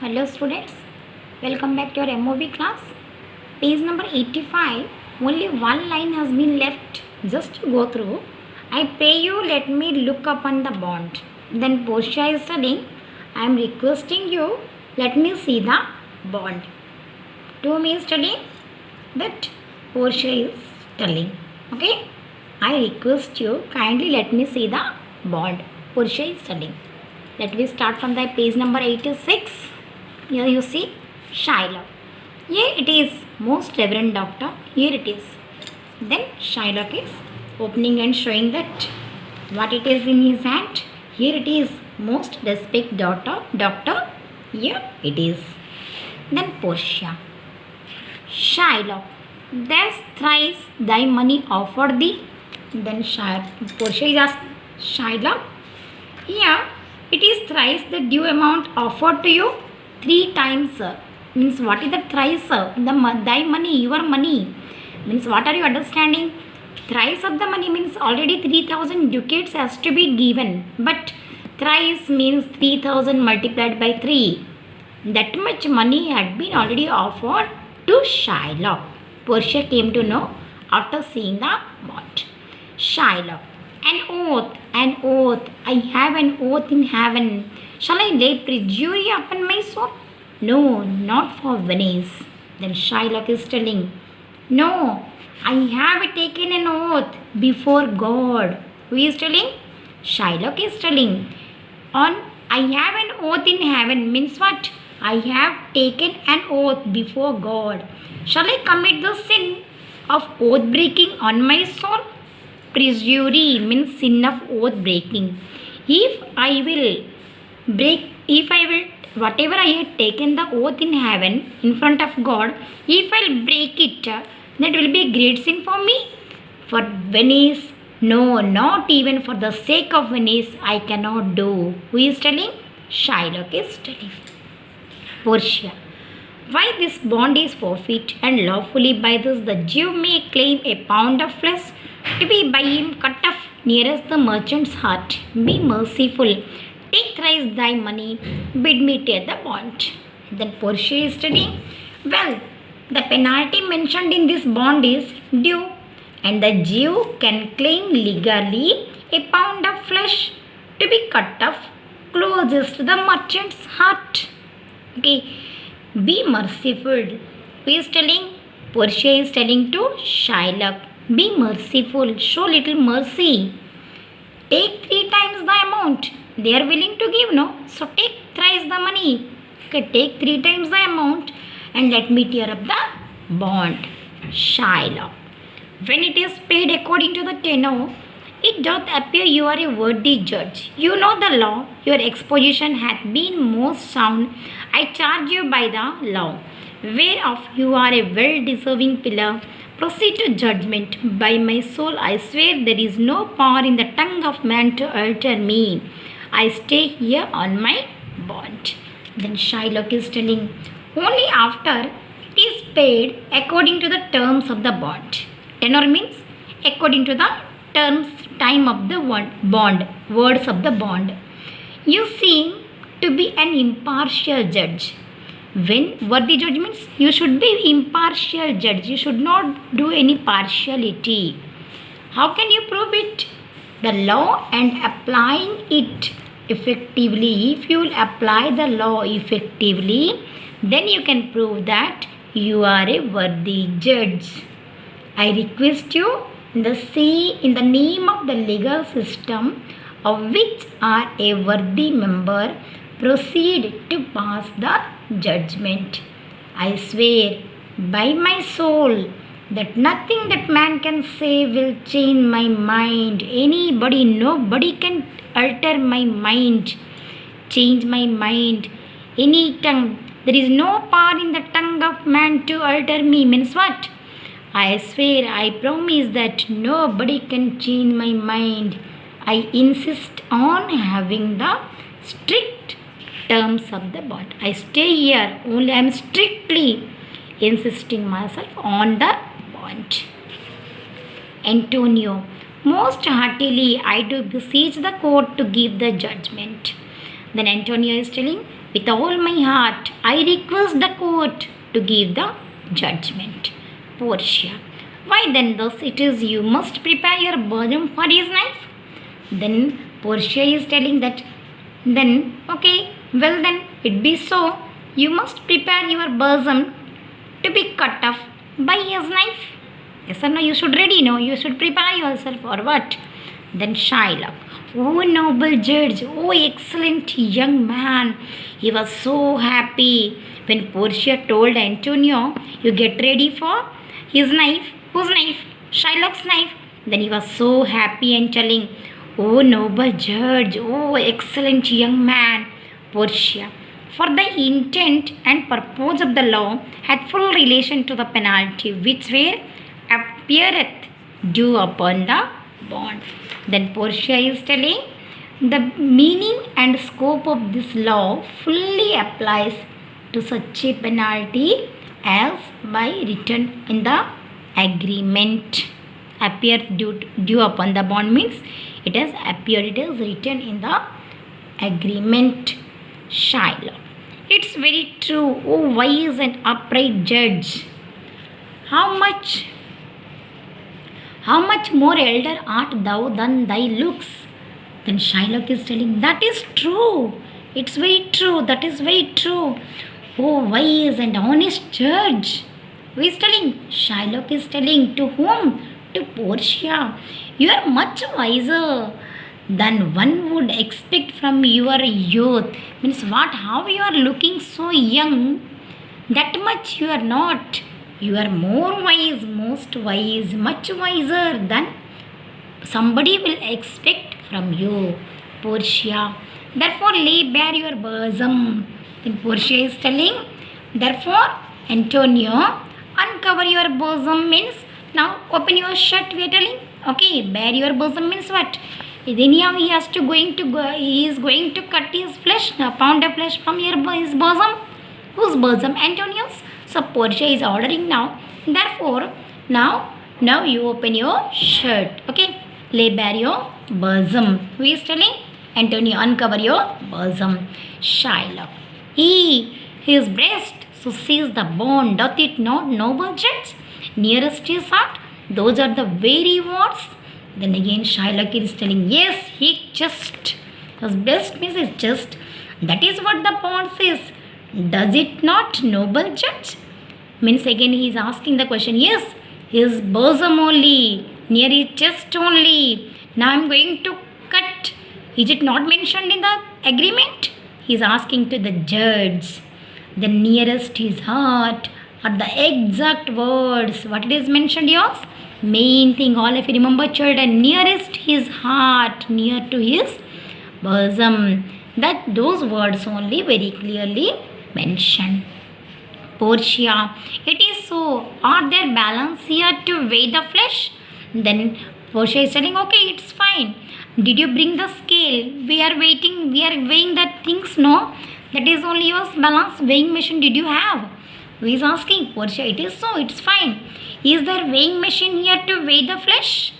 Hello students, welcome back to our MOB class. Page number 85, only one line has been left just to go through. I pray you let me look upon the bond. Then Portia is telling, I am requesting you let me see the bond. To me is telling that Portia is telling, okay, I request you kindly let me see the bond. Portia is telling. Let me start from the page number 86. Here you see Shylock. Here it is most reverend doctor. Here it is. Then Shylock is opening and showing that what it is in his hand. Here it is most respect doctor. Here it is. Then Portia. Shylock. There's thrice thy money offered thee. Then Portia is asked Shylock. Here it is thrice the due amount offered to you. 3 times, sir. Means what is the thrice, sir? Thy money, your money. Means what are you understanding? Thrice of the money means already 3000 ducats has to be given. But thrice means 3000 multiplied by 3. That much money had been already offered to Shylock. Portia came to know after seeing the bond. Shylock. An oath. I have an oath in heaven. Shall I lay perjury upon my soul? No, not for Venice. Then Shylock is telling, no, I have taken an oath before God. Who is telling? Shylock is telling. I have an oath in heaven means what? I have taken an oath before God. Shall I commit the sin of oath breaking on my soul? Perjury means sin of oath breaking. Whatever I had taken the oath in heaven in front of God, if I'll break it, that will be a great sin for me. For Venice, no, not even for the sake of Venice, I cannot do. Who is telling? Shylock is telling. Portia. Why this bond is forfeit, and lawfully by this the Jew may claim a pound of flesh to be by him cut off nearest the merchant's heart. Be merciful. Take thrice thy money, bid me tear the bond. Then Portia is studying. Well, the penalty mentioned in this bond is due, and the Jew can claim legally a pound of flesh to be cut off closest to the merchant's heart. Okay, be merciful. Who is telling? Portia is telling to Shylock. Be merciful. Show little mercy. Take 3 times the amount. They are willing to give, no? So take thrice the money. Okay, take 3 times the amount and let me tear up the bond. Shylock. When it is paid according to the tenor, it doth appear you are a worthy judge. You know the law. Your exposition hath been most sound. I charge you by the law, whereof you are a well-deserving pillar. Proceed to judgment. By my soul, I swear there is no power in the tongue of man to alter me. I stay here on my bond. Then Shylock is telling, only after it is paid according to the terms of the bond. Tenor means according to the time of the bond, words of the bond. You seem to be an impartial judge. When worthy judge means you should be impartial judge. You should not do any partiality. How can you prove it? The law and applying it effectively. If you will apply the law effectively, then you can prove that you are a worthy judge. I request you in the name of the legal system of which are a worthy member, proceed to pass the judgment. I swear by my soul that nothing that man can say will change my mind. Nobody can alter my mind, change my mind. Any tongue, there is no power in the tongue of man to alter me. Means what? I swear, I promise that nobody can change my mind. I insist on having the strict terms of the bond. I stay here, only I am strictly insisting myself on the bond. Antonio. Most heartily I do beseech the court to give the judgment. Then Antonio is telling, With all my heart, I request the court to give the judgment. Portia. Why then thus it is you must prepare your bosom for his knife? Then Portia is telling that, then, okay, well then, it be so. You must prepare your bosom to be cut off by his knife. Yes or no? You should ready, no? You should prepare yourself for what? Then Shylock. Oh, noble judge, oh, excellent young man. He was so happy when Portia told Antonio, you get ready for his knife. Whose knife? Shylock's knife. Then he was so happy and telling, oh, noble judge, oh, excellent young man. Portia. For the intent and purpose of the law had full relation to the penalty which were appeareth due upon the bond. Then Portia is telling the meaning and scope of this law fully applies to such a penalty as by written in the agreement. Appear due upon the bond means it has appeared, it is written in the agreement. Shylock. It's very true, oh wise and upright judge. How much more elder art thou than thy looks? Then Shylock is telling, that is true. It's very true. That is very true. Oh, wise and honest judge. Who is telling? Shylock is telling. To whom? To Portia. You are much wiser than one would expect from your youth. Means what? How you are looking so young? That much you are not. You are more wise, most wise, much wiser than somebody will expect from you. Portia. Therefore lay bare your bosom. Then Portia is telling, therefore Antonio, uncover your bosom means now open your shirt, we are telling. Okay, bare your bosom means what? Then he is going to cut his flesh, a pound of flesh from his bosom. Whose bosom? Antonio's. So Portia is ordering now. Therefore, now you open your shirt. Okay, lay bare your bosom. Who is telling? Antonio, uncover your bosom. Shylock. His breast, so sees the bone, doth it not, noble judge? Nearest his heart, those are the very words. Then again Shylock is telling, yes, he just. His breast means his chest. That is what the bond says. Does it not, noble judge? Means again he is asking the question, yes, his bosom only, near his chest only. Now I am going to cut. Is it not mentioned in the agreement? He is asking to the judge. The nearest his heart are the exact words. What it is mentioned yours? Main thing, all of you remember children, nearest his heart, near to his bosom. That those words only very clearly mentioned. Portia. It is so. Are there balance here to weigh the flesh? Then Portia is telling, okay, it's fine. Did you bring the scale? We are weighing the things, no? That is only your balance weighing machine did you have? Who is asking? Portia, it is so, it's fine. Is there weighing machine here to weigh the flesh?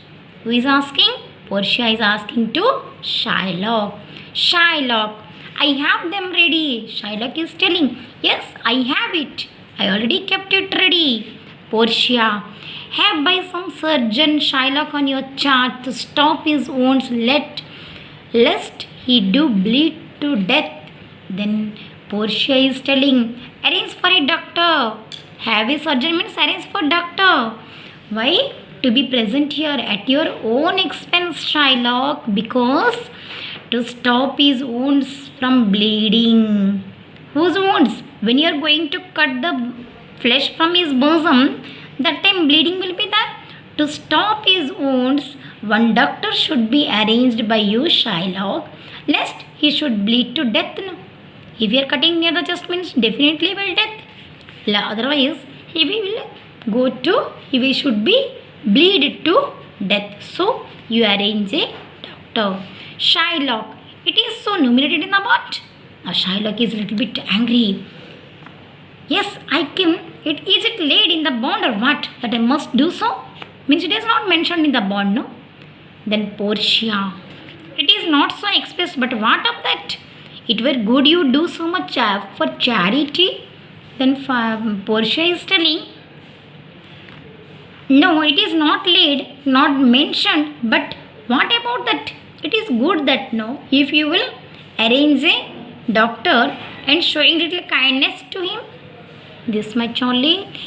Who is asking? Portia is asking to Shylock. Shylock, I have them ready. Shylock is telling, yes, I have it. I already kept it ready. Portia, have by some surgeon Shylock on your chart to stop his wounds, lest he do bleed to death. Then Portia is telling, arrange for a doctor. Have a surgeon means arrange for doctor. Why? To be present here at your own expense, Shylock, because to stop his wounds from bleeding. Whose wounds? When you are going to cut the flesh from his bosom, that time bleeding will be there. To stop his wounds, one doctor should be arranged by you, Shylock, lest he should bleed to death. No? If you are cutting near the chest means definitely will death. Otherwise, he should be bleed to death. So, you arrange a doctor. Shylock, it is so numerated in the bond. Now, Shylock is a little bit angry. Yes, I can. Is it laid in the bond or what? That I must do so? Means it is not mentioned in the bond, no? Then Portia, it is not so expressed, but what of that? it were good you do so much for charity. Then Portia is telling, no, it is not laid, not mentioned, but what about that? It is good that no, if you will arrange a doctor and showing little kindness to him, this much only.